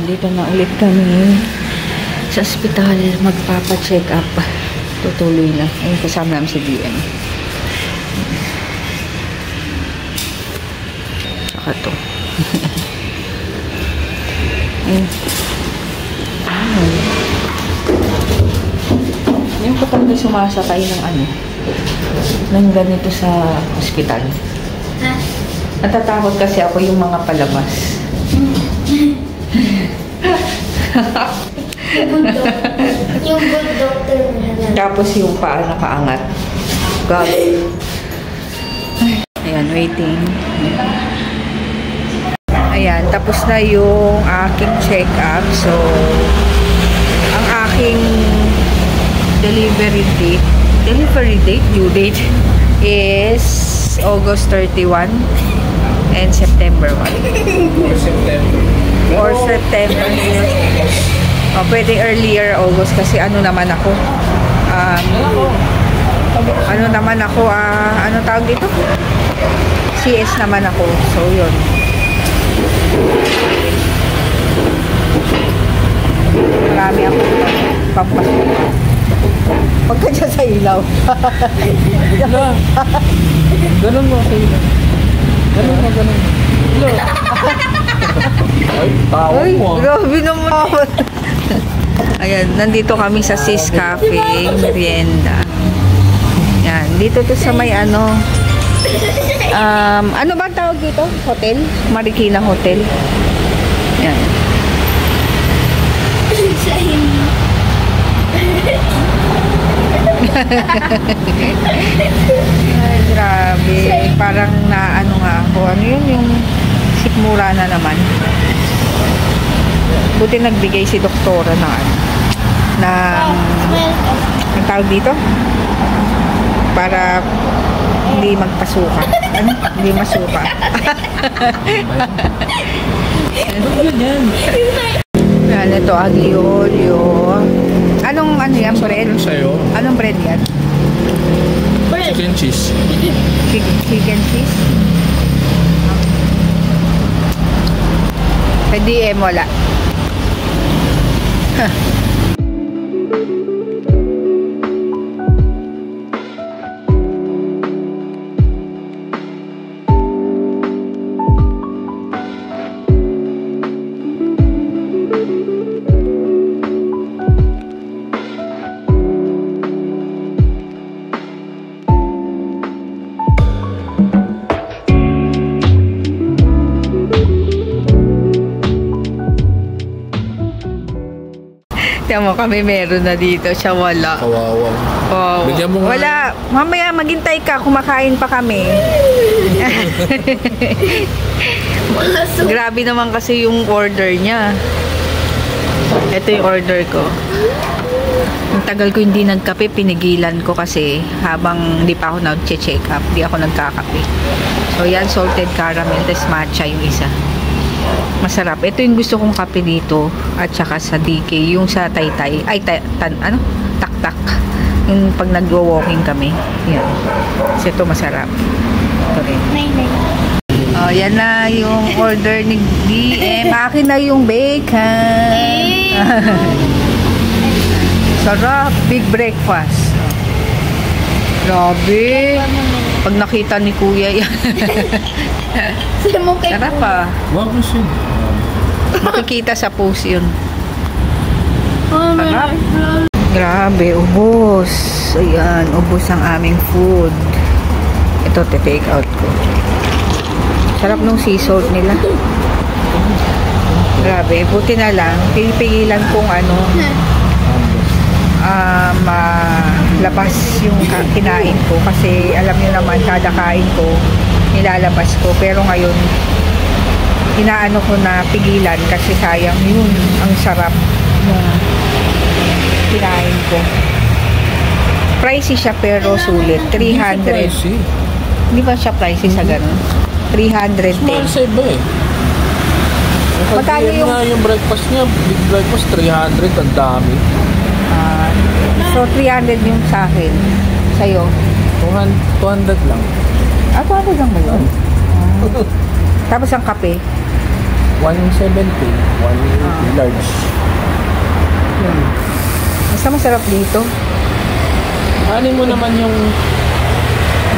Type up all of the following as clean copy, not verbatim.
Nandito na ulit kami sa ospital. Magpapa-check up. Tutuloy na. Ayun, kasama namin si DM. Saka to. Ayun. Yung ko talaga sumasakay ng ano, ng ganito sa ospital. Ha? Natatakot kasi ako yung mga palabas. Yung good doctor na. Tapos yung paa nakaangat. God. Ayan, waiting. Ayan, tapos na yung aking check-up. So, ang aking delivery date, due date is August 31 and September 1. Or September. O, pwede earlier August kasi ano naman ako. Ano tawag dito? CS naman ako. So, yun. Marami ako pampasok. Pagka dyan sa ilaw. Ganun mo sa ilaw. Ganun mo. Ay, tawa mo. Grabe naman. Ayan, nandito kami sa Sis Cafe, merienda. Yan, dito to sa may ano ba ang tawag dito? Hotel? Marikina Hotel. Yan. Ay, grabe. Parang naano nga ako. Ano yun? Yung sikmura na naman. Buti nagbigay si doktora ng ang tawag dito? Para hindi magpasuka. Ano? Hindi masuka. Yan, ito, aglio-olio. Anong ano yan, bread? Anong bread yan? Chicken cheese. Chicken cheese? Sa DM wala. Mo kami meron na dito, siya wala. Kawawa. Oh, bigyan mo wala. Mamaya maghintay ka, kumakain pa kami. Grabe naman kasi yung order niya. Ito yung order ko. Ang tagal ko hindi nagkape, pinigilan ko kasi habang hindi pa ako nag-check up, hindi ako nagkakape. So yan, salted caramel, tas matcha yung isa. Masarap. Ito yung gusto kong kape dito at saka sa DK, yung sa Taytay. Ay, tak-tak. Yung pag nagwo-walking kami. Yan. Kasi ito masarap. Ito rin. Oh, yan na yung order ni DM. Akin na yung bacon. Sarap. Big breakfast. Grabe. Pag nakita ni Kuya yan. Sarap pa. Wag mo siya. Makikita sa post yun. Sarap. Grabe, ubos. Ayan, ubos ang aming food. Ito, take out ko. Sarap nung sea salt nila. Grabe, buti na lang. Pinipigilan kong labas yung kinain ko. Kasi alam niyo naman, kada kain ko, nilalabas ko. Pero ngayon, inaano ko na pigilan kasi sayang yun. Ang sarap nung kinain ko. Pricey siya pero sulit. 300. Hindi ba siya pricey sa ganun? 310. Small sa iba eh. Magkano yung breakfast niya, big breakfast, 300, ang dami. So 300 yung sa akin. Sa'yo? 200 lang. 200 lang ba yun? Tapos ang kape? 170, 180 large. Yun. Basta masarap dito. Ano mo naman yung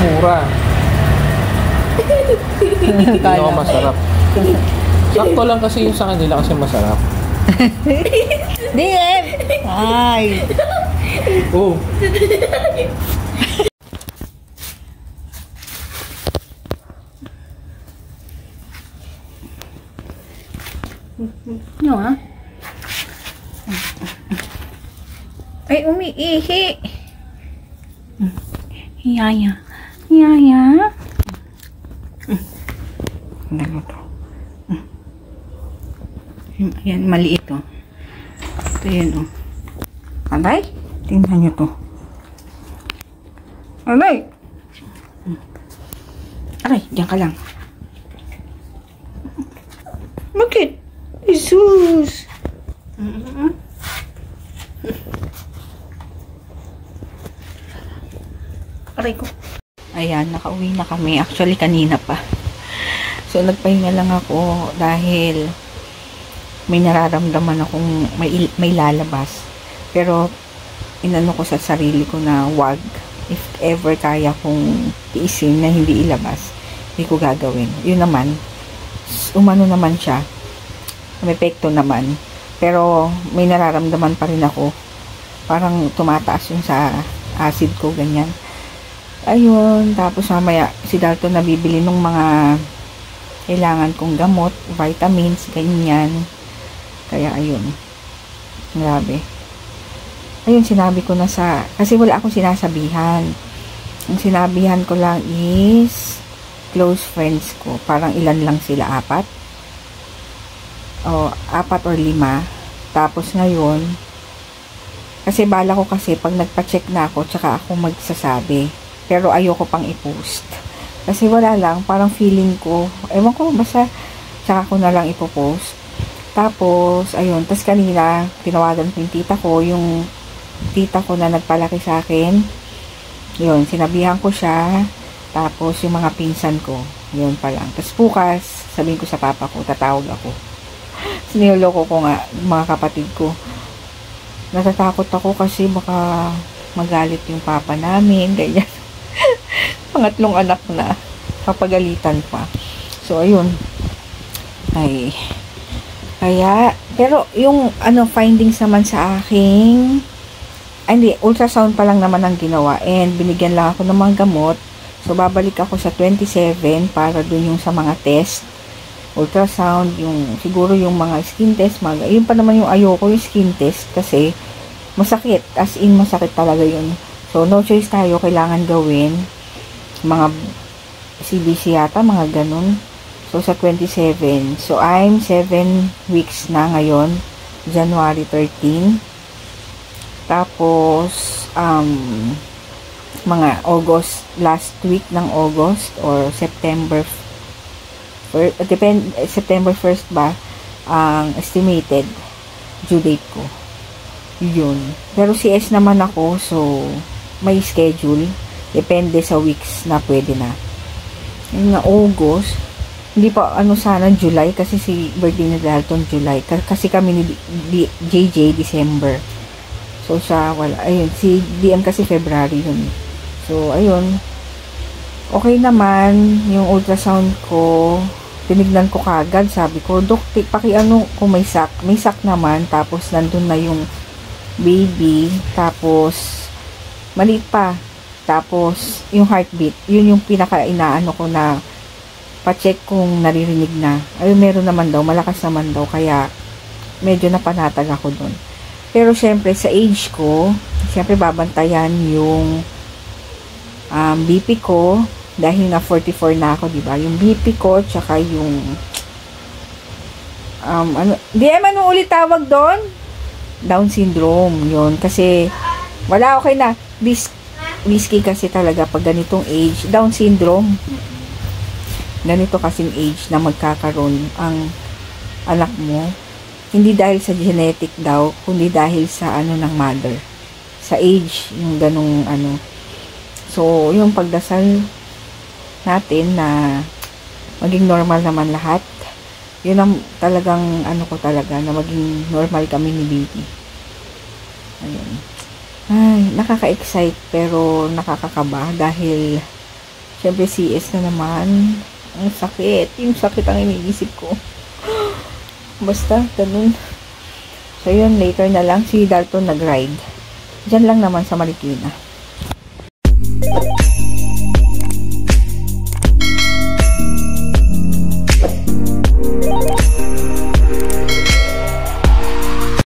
mura? Hindi ako masarap. Sakto lang kasi yung sa kanila kasi masarap. DM! Ay! Oh. No, ha? Ay, umiihi. Yaya. Yaya. Tingnan mo to. Ayan, maliit, oh. Ito yan, oh. Alay? Tingnan nyo to. Alay! Alay, diyan ka lang. Bakit? Jesus! Aray ko. Ayan, nakauwi na kami. Actually, kanina pa. So, nagpahinga lang ako dahil may nararamdaman akong may lalabas. Pero, inano ko sa sarili ko na wag. If ever kaya kong tiisin na hindi ilabas, hindi ko gagawin. Yun naman, umano naman siya. May epekto naman. Pero, may nararamdaman pa rin ako. Parang tumataas yung sa acid ko, ganyan. Ayun, tapos mamaya si Dalton nabibili ng mga kailangan kong gamot, vitamins, ganyan. Kaya ayun. Grabe. Ayun, sinabi ko na kasi wala akong sinasabihan. Ang sinabihan ko lang is close friends ko. Parang ilan lang sila, 4? O, 4 or 5. Tapos ngayon, kasi bala ko kasi pag nagpa-check na ako, tsaka ako magsasabi. Pero ayoko pang i-post. Kasi wala lang, parang feeling ko, ewan ko, basta tsaka ko na lang ipopost. Tapos, ayun, tas kanina, tinawagan ko yung tita ko na nagpalaki sa akin. Yun, sinabihan ko siya. Tapos, yung mga pinsan ko, yun pa lang. Tapos bukas, sabihin ko sa papa ko, tatawag ako. Siniloko ko nga, mga kapatid ko. Natatakot ako kasi baka magalit yung papa namin, ganyan. Pangatlong anak na, papagalitan pa. So, ayun. Ay, kaya, pero yung findings naman sa aking, hindi, ultrasound pa lang naman ang ginawa. And, binigyan lang ako ng mga gamot. So, babalik ako sa 27 para dun yung sa mga test. Ultrasound, siguro yung mga skin test, yun pa naman yung ayoko, yung skin test, kasi, masakit. As in, masakit talaga yun. So, no choice tayo, kailangan gawin. Mga CBC yata, mga ganun. So, sa 27. So, I'm 7 weeks na ngayon. January 13. Tapos, mga August, last week ng August or September 1st, September 1st ba, ang estimated due date ko. Yun. Pero CS naman ako, so, may schedule. Depende sa weeks na pwede na. Yung nga August, hindi pa sana July kasi si birthday ni Dalton July. Kasi kami ni JJ December. So siya wala. Ayun, si DM kasi February yun. So ayun. Okay naman yung ultrasound ko. Tinignan ko kagad, sabi ko, "Dok, kung may sac." May sac naman, tapos nandun na yung baby, tapos maliit pa. Tapos, yung heartbeat, yun yung pinaka-inaano ko na pa-check kung naririnig na. Ayun, meron naman daw, malakas naman daw, kaya medyo napanatag ako dun. Pero, syempre, sa age ko, syempre, babantayan yung BP ko, dahil na 44 na ako, diba? Yung BP ko, tsaka yung ano ulit tawag doon? Down syndrome, yun. Kasi, wala, okay na. Risky kasi talaga pag ganitong age, Down syndrome. Ganito kasing age na magkakaroon ang anak mo. Hindi dahil sa genetic daw, kundi dahil sa ng mother. Sa age, yung ganong So, yung pagdasal natin na maging normal naman lahat. Yun ang talagang ano ko talaga na maging normal kami ni baby. Ayun. Ay, nakaka-excite pero nakakakaba dahil syempre CS na naman. Ang sakit. Yung sakit ang iniisip ko. Basta, ganun. So, yun, later na lang si Dalton nag-ride. Diyan lang naman sa Marikina.